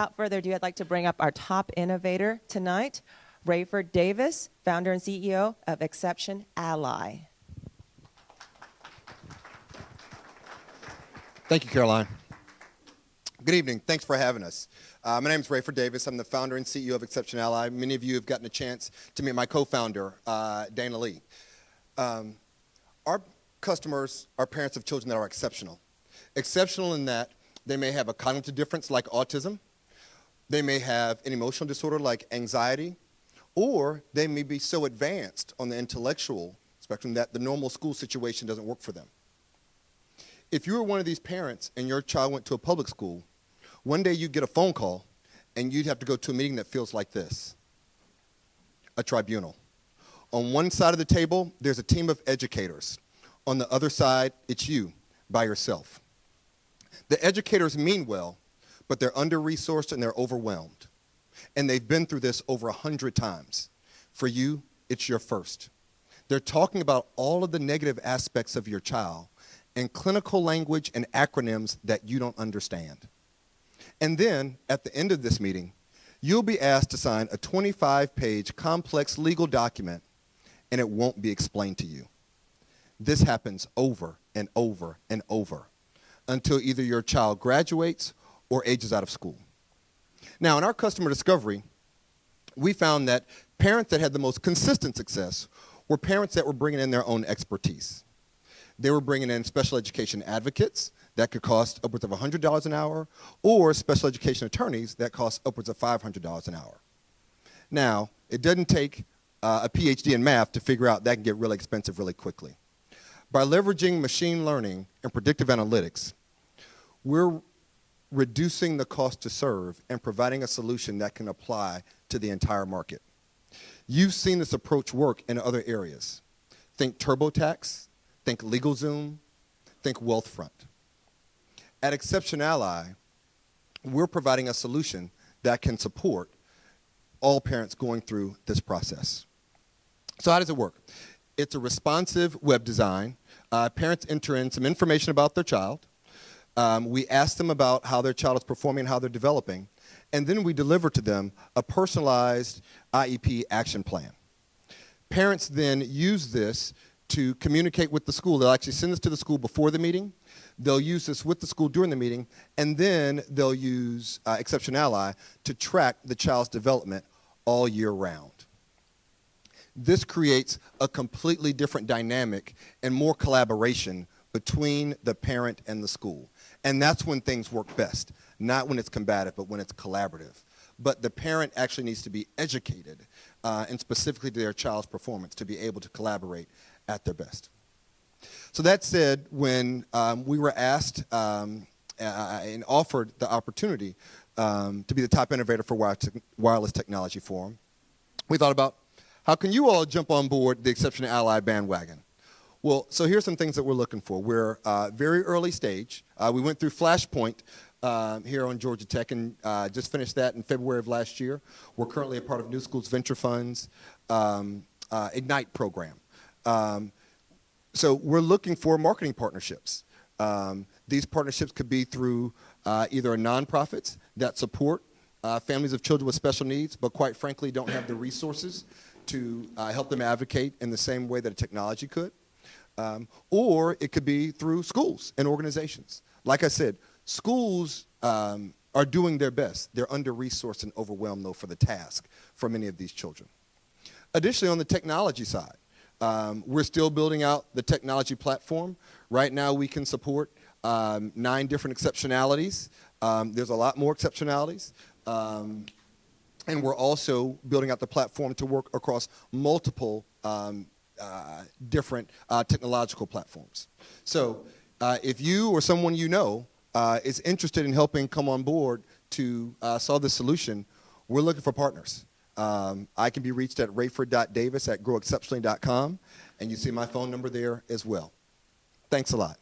without further ado, I'd like to bring up our top innovator tonight, Rayford.Davis, founder and CEO of Exception Ally. Thank you, Caroline. Good evening. Thanks for having us. My name is Rayford.Davis. I'm the founder and CEO of Exception Ally. Many of you have gotten a chance to meet my co-founder, Dana Lee. Our customers are parents of children that are exceptional. Exceptional in that they may have a cognitive difference like autism, they may have an emotional disorder like anxiety, or they may be so advanced on the intellectual spectrum that the normal school situation doesn't work for them. If you were one of these parents and your child went to a public school, one day you'd get a phone call and you'd have to go to a meeting that feels like this, a tribunal. On one side of the table, there's a team of educators. On the other side, it's you by yourself. The educators mean well, but they're under-resourced and they're overwhelmed. And they've been through this over 100 times. For you, it's your first. They're talking about all of the negative aspects of your child in clinical language and acronyms that you don't understand. And then, at the end of this meeting, you'll be asked to sign a 25-page complex legal document, and it won't be explained to you. This happens over and over and over until either your child graduates or ages out of school. Now, in our customer discovery, we found that parents that had the most consistent success were parents that were bringing in their own expertise. They were bringing in special education advocates that could cost upwards of $100 an hour, or special education attorneys that cost upwards of $500 an hour. Now, it doesn't take a PhD in math to figure out that can get really expensive really quickly. By leveraging machine learning and predictive analytics, we're reducing the cost to serve and providing a solution that can apply to the entire market. You've seen this approach work in other areas. Think TurboTax, think LegalZoom, think Wealthfront. At Exception Ally, we're providing a solution that can support all parents going through this process. So how does it work? It's a responsive web design. Parents enter in some information about their child. We ask them about how their child is performing, how they're developing, and then we deliver to them a personalized IEP action plan. Parents then use this to communicate with the school. They'll actually send this to the school before the meeting. They'll use this with the school during the meeting, and then they'll use Exception Ally to track the child's development all year round. This creates a completely different dynamic and more collaboration between the parent and the school. And that's when things work best, not when it's combative, but when it's collaborative. But the parent actually needs to be educated, and specifically to their child's performance, to be able to collaborate at their best. So that said, when we were asked and offered the opportunity to be the top innovator for Wireless Technology Forum, we thought about, how can you all jump on board the Exception Ally bandwagon? Well, so here's some things that we're looking for. We're very early stage. We went through Flashpoint here on Georgia Tech and just finished that in February of last year. We're currently a part of New Schools Venture Fund's Ignite program. So we're looking for marketing partnerships. These partnerships could be through either nonprofits that support families of children with special needs, but quite frankly don't have the resources to help them advocate in the same way that a technology could. Or it could be through schools and organizations. Like I said, schools are doing their best. They're under-resourced and overwhelmed, though, for the task for many of these children. Additionally, on the technology side, we're still building out the technology platform. Right now, we can support 9 different exceptionalities. There's a lot more exceptionalities. And we're also building out the platform to work across multiple different technological platforms. So if you or someone you know is interested in helping come on board to solve this solution, we're looking for partners. I can be reached at Rayford.Davis at growexceptionally.com, and you see my phone number there as well. Thanks a lot.